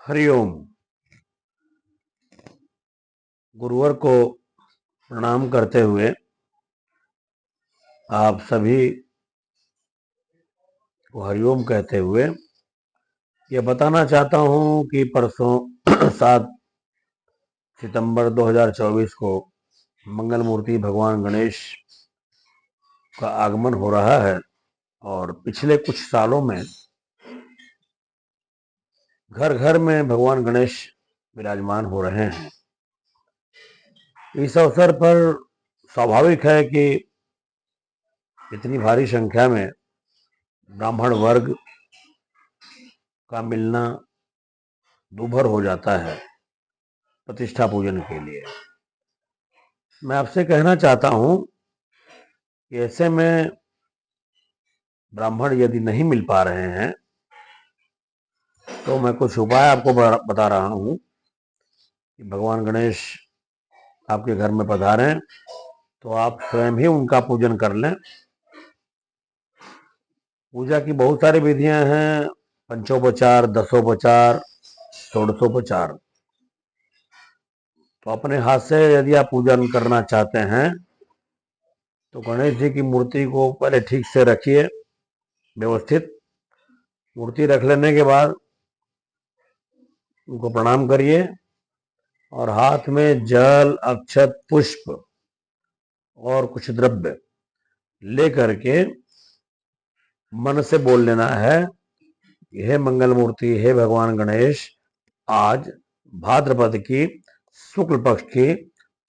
हरिओम। गुरुवर को प्रणाम करते हुए आप सभी को हरिओम कहते हुए ये बताना चाहता हूं कि परसों 7 सितंबर 2024 को मंगल मूर्ति भगवान गणेश का आगमन हो रहा है और पिछले कुछ सालों में घर घर में भगवान गणेश विराजमान हो रहे हैं। इस अवसर पर स्वाभाविक है कि इतनी भारी संख्या में ब्राह्मण वर्ग का मिलना दूभर हो जाता है प्रतिष्ठा पूजन के लिए। मैं आपसे कहना चाहता हूं कि ऐसे में ब्राह्मण यदि नहीं मिल पा रहे हैं तो मैं कुछ उपाय आपको बता रहा हूं कि भगवान गणेश आपके घर में पधारें तो आप स्वयं ही उनका पूजन कर लें। पूजा की बहुत सारी विधियां हैं, पंचोपचार, दसोपचार, षोडशोपचार। तो अपने हाथ से यदि आप पूजन करना चाहते हैं तो गणेश जी की मूर्ति को पहले ठीक से रखिए, व्यवस्थित। मूर्ति रख लेने के बाद उनको प्रणाम करिए और हाथ में जल, अक्षत, पुष्प और कुछ द्रव्य ले करके मन से बोल लेना है, हे मंगल मूर्ति, हे भगवान गणेश, आज भाद्रपद की शुक्ल पक्ष की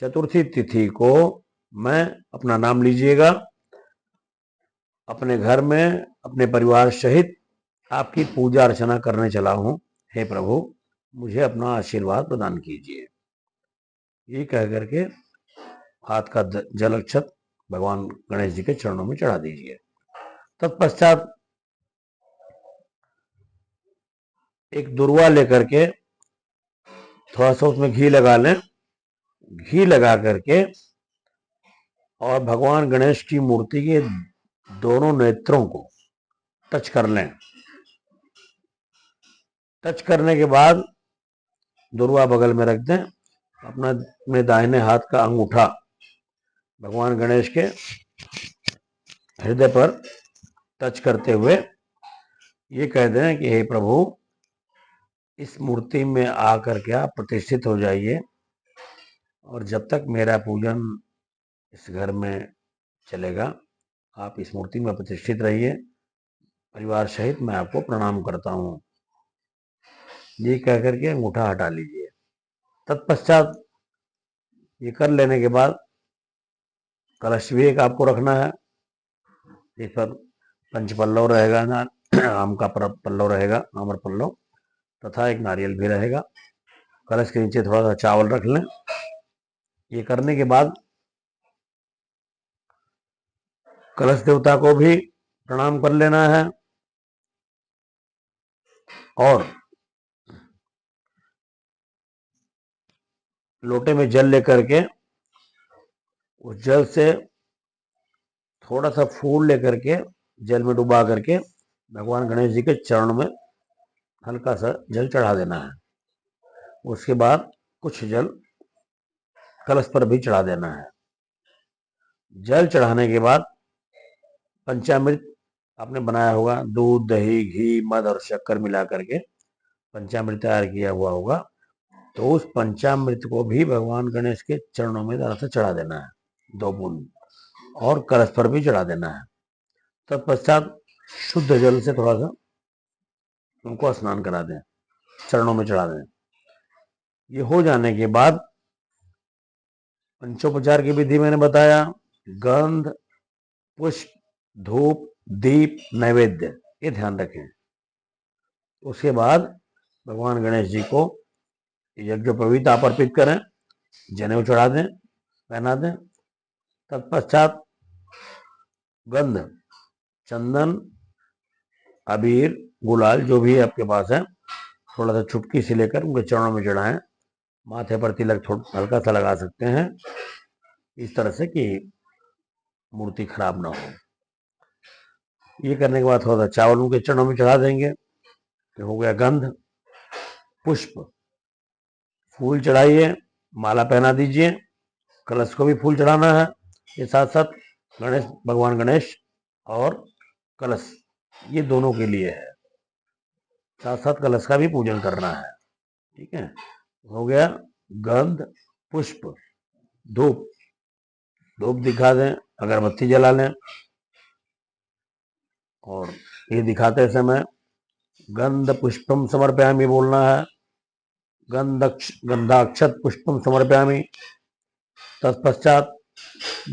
चतुर्थी तिथि को मैं अपना नाम लीजिएगा, अपने घर में अपने परिवार सहित आपकी पूजा अर्चना करने चला हूं। हे प्रभु, मुझे अपना आशीर्वाद प्रदान कीजिए। ये कह करके हाथ का जल अक्षत भगवान गणेश जी के चरणों में चढ़ा दीजिए। तत्पश्चात एक दुर्वा लेकर के थोड़ा सा उसमें घी लगा लें। घी लगा करके और भगवान गणेश की मूर्ति के दोनों नेत्रों को टच कर लें। टच करने के बाद दुर्वा बगल में रख दें। अपने दाहिने हाथ का अंगूठा भगवान गणेश के हृदय पर टच करते हुए ये कह दें कि हे प्रभु, इस मूर्ति में आकर के आप प्रतिष्ठित हो जाइए और जब तक मेरा पूजन इस घर में चलेगा आप इस मूर्ति में प्रतिष्ठित रहिए। परिवार सहित मैं आपको प्रणाम करता हूँ। ये कह करके अंगूठा हटा लीजिए। तत्पश्चात ये कर लेने के बाद कलश भी एक आपको रखना है। इस पर पंचपल्लव रहेगा ना, आम का पल्लव रहेगा, आम्र पल्लव, तथा एक नारियल भी रहेगा। कलश के नीचे थोड़ा सा चावल रख लें। ये करने के बाद कलश देवता को भी प्रणाम कर लेना है और लोटे में जल लेकर के उस जल से थोड़ा सा फूल लेकर के जल में डुबा करके भगवान गणेश जी के चरण में हल्का सा जल चढ़ा देना है। उसके बाद कुछ जल कलश पर भी चढ़ा देना है। जल चढ़ाने के बाद पंचामृत आपने बनाया होगा, दूध, दही, घी, मध और शक्कर मिला करके पंचामृत तैयार किया हुआ होगा, तो उस पंचामृत को भी भगवान गणेश के चरणों में जरा सा चढ़ा देना है, 2 बूंद, और कलश पर भी चढ़ा देना है। तत्पश्चात शुद्ध जल से थोड़ा सा उनको स्नान करा दें, चरणों में चढ़ा दें। ये हो जाने के बाद पंचोपचार की विधि मैंने बताया, गंध, पुष्प, धूप, दीप, नैवेद्य, ये ध्यान रखें। उसके बाद भगवान गणेश जी को यज्ञोपवीत आप अर्पित करें, जनेऊ चढ़ा दें, पहना दें। तत्पश्चात गंध, चंदन, अबीर, गुलाल जो भी आपके पास है, थोड़ा सा चुटकी से लेकर उनके चरणों में चढ़ाएं। माथे पर तिलक थोड़ा हल्का सा लगा सकते हैं, इस तरह से कि मूर्ति खराब ना हो। ये करने के बाद थोड़ा सा चावल उनके चरणों में चढ़ा देंगे। तो हो गया गंध। पुष्प, फूल चढ़ाइए, माला पहना दीजिए, कलश को भी फूल चढ़ाना है। ये साथ साथ गणेश भगवान गणेश और कलश ये दोनों के लिए है, साथ साथ कलश का भी पूजन करना है। ठीक है, हो गया। गंध, पुष्प, धूप, धूप दिखा दें, अगरबत्ती जला लें। और ये दिखाते समय गंध पुष्पम समर्पयामि बोलना है। गंधाक्षत पुष्पम समर्पयामि, तत्पश्चात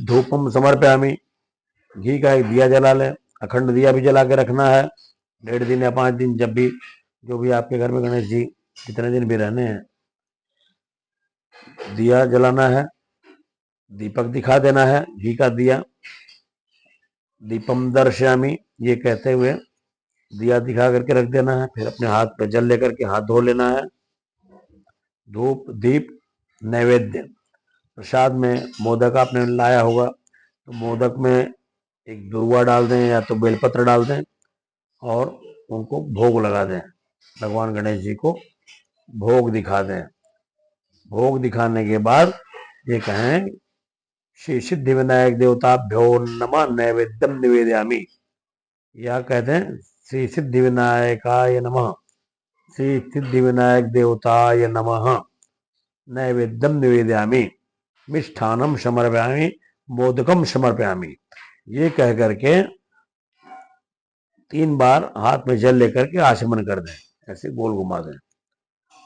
धूपम समर्पयामि। घी का एक दिया जला लें, अखंड दिया भी जला के रखना है। 1.5 दिन या 5 दिन, जब भी जो भी आपके घर में गणेश जी जितने दिन भी रहने हैं, दिया जलाना है। दीपक दिखा देना है, घी का दिया। दीपम दर्शयामि ये कहते हुए दिया दिखा करके रख देना है। फिर अपने हाथ पे जल लेकर के हाथ धो लेना है। धूप, दीप, नैवेद्य, प्रसाद में मोदक आपने लाया होगा तो मोदक में एक दुर्वा डाल दें या तो बेलपत्र डाल दें और उनको भोग लगा दें। भगवान गणेश जी को भोग दिखा दें। भोग दिखाने के बाद ये कहें श्री सिद्धि विनायक देवताभ्यो नमः नैवेद्यम निवेदयामि, या कहते हैं श्री सिद्धि विनायकाय नमः, श्री सिद्धि विनायक देवताय नमः नैवेद्यम निवेदयामि, मिष्ठानम समर्पयामि, मोदकम समर्पयामि। ये कह करके 3 बार हाथ में जल लेकर के आचमन कर दें, ऐसे गोल घुमा दें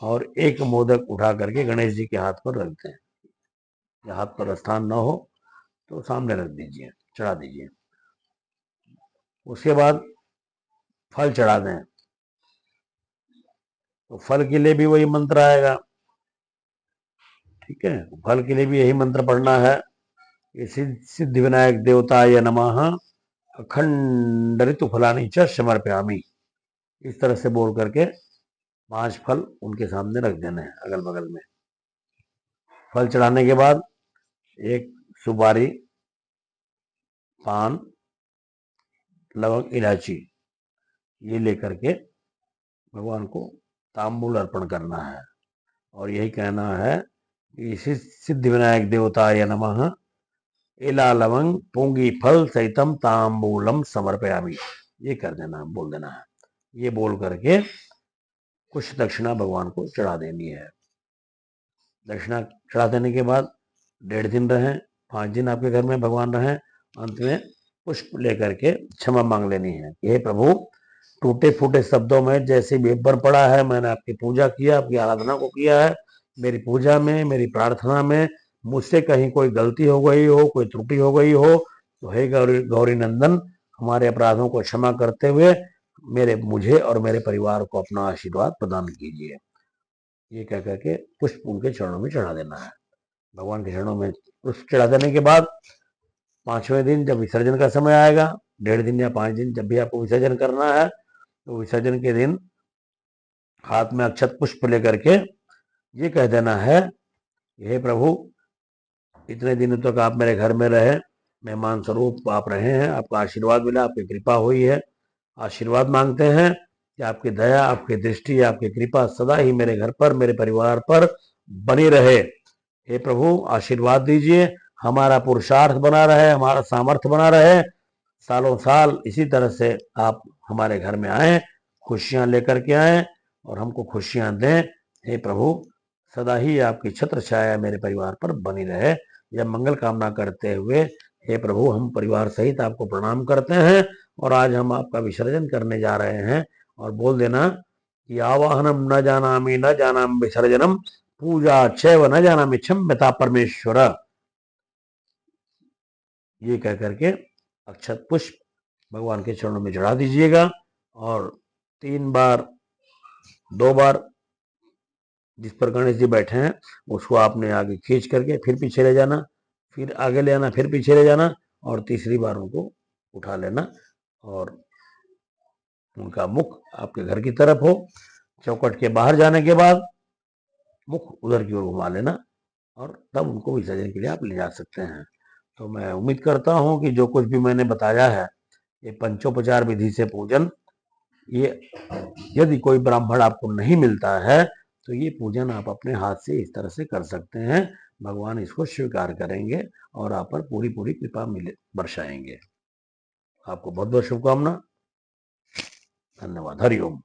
और एक मोदक उठा करके गणेश जी के हाथ पर रख दें। या हाथ पर स्थान न हो तो सामने रख दीजिए, चढ़ा दीजिए। उसके बाद फल चढ़ा दें। तो फल के लिए भी वही मंत्र आएगा। ठीक है, फल के लिए भी यही मंत्र पढ़ना है। सिद्धि विनायक देवताय नमः अखंड ऋतु फलानि च समर्पयामि, इस तरह से बोल करके 5 फल उनके सामने रख देने हैं अगल बगल में। फल चढ़ाने के बाद एक सुपारी, पान, लवंग, इलायची ये लेकर के भगवान को तांबूल अर्पण करना है और यही कहना है कि सिद्धि विनायक देवताय नमः एला लवंग पूंगी फल सहितम तांबूलम समर्पयामि, ये कर देना, बोल देना है। ये बोल करके कुछ दक्षिणा भगवान को चढ़ा देनी है। दक्षिणा चढ़ा देने के बाद 1.5 दिन रहें, 5 दिन आपके घर में भगवान रहें। अंत में पुष्प लेकर के क्षमा मांग लेनी है कि हे प्रभु, टूटे फूटे शब्दों में जैसे बेबर पड़ा है, मैंने आपकी पूजा किया, आपकी आराधना को किया है, मेरी पूजा में, मेरी प्रार्थना में मुझसे कहीं कोई गलती हो गई हो, कोई त्रुटि हो गई हो तो हे गौरी नंदन, हमारे अपराधों को क्षमा करते हुए मुझे और मेरे परिवार को अपना आशीर्वाद प्रदान कीजिए। ये कह करके पुष्प उनके चरणों में चढ़ा देना है। भगवान के चरणों में पुष्प चढ़ा देने के बाद 5वें दिन जब विसर्जन का समय आएगा, 1.5 दिन या 5 दिन जब भी आपको विसर्जन करना है, तो विसर्जन के दिन हाथ में अक्षत पुष्प लेकर के ये कह देना है, हे प्रभु, इतने दिनों तक आप मेरे घर में रहे, मेहमान स्वरूप आप रहे हैं, आपका आशीर्वाद मिला, आपकी कृपा हुई है। आशीर्वाद मांगते हैं कि आपकी दया, आपकी दृष्टि, आपकी कृपा सदा ही मेरे घर पर, मेरे परिवार पर बनी रहे। हे प्रभु, आशीर्वाद दीजिए, हमारा पुरुषार्थ बना रहे, हमारा सामर्थ्य बना रहे, सालों साल इसी तरह से आप हमारे घर में आए, खुशियां लेकर के आए और हमको खुशियां दें। हे प्रभु, सदा ही आपकी छत्र छाया मेरे परिवार पर बनी रहे। यह मंगल कामना करते हुए हे प्रभु, हम परिवार सहित आपको प्रणाम करते हैं और आज हम आपका विसर्जन करने जा रहे हैं। और बोल देना कि आवाहनम न जानामि न जानामि विसर्जनम, पूजा चैव न जानामि क्षम्यता परमेश्वर। ये कह करके अक्षत पुष्प भगवान के चरणों में चढ़ा दीजिएगा और 3 बार, 2 बार जिस पर गणेश जी बैठे हैं उसको आपने आगे खींच करके फिर पीछे ले जाना, फिर आगे ले आना, फिर पीछे ले जाना और तीसरी बार उनको उठा लेना और उनका मुख आपके घर की तरफ हो। चौखट के बाहर जाने के बाद मुख उधर की ओर घुमा लेना और तब उनको विसर्जन के लिए आप ले जा सकते हैं। तो मैं उम्मीद करता हूं कि जो कुछ भी मैंने बताया है, ये पंचोपचार विधि से पूजन, ये यदि कोई ब्राह्मण आपको नहीं मिलता है तो ये पूजन आप अपने हाथ से इस तरह से कर सकते हैं। भगवान इसको स्वीकार करेंगे और आप पर पूरी पूरी कृपा मिले बरसाएंगे। आपको बहुत बहुत शुभकामना। धन्यवाद। हरिओम।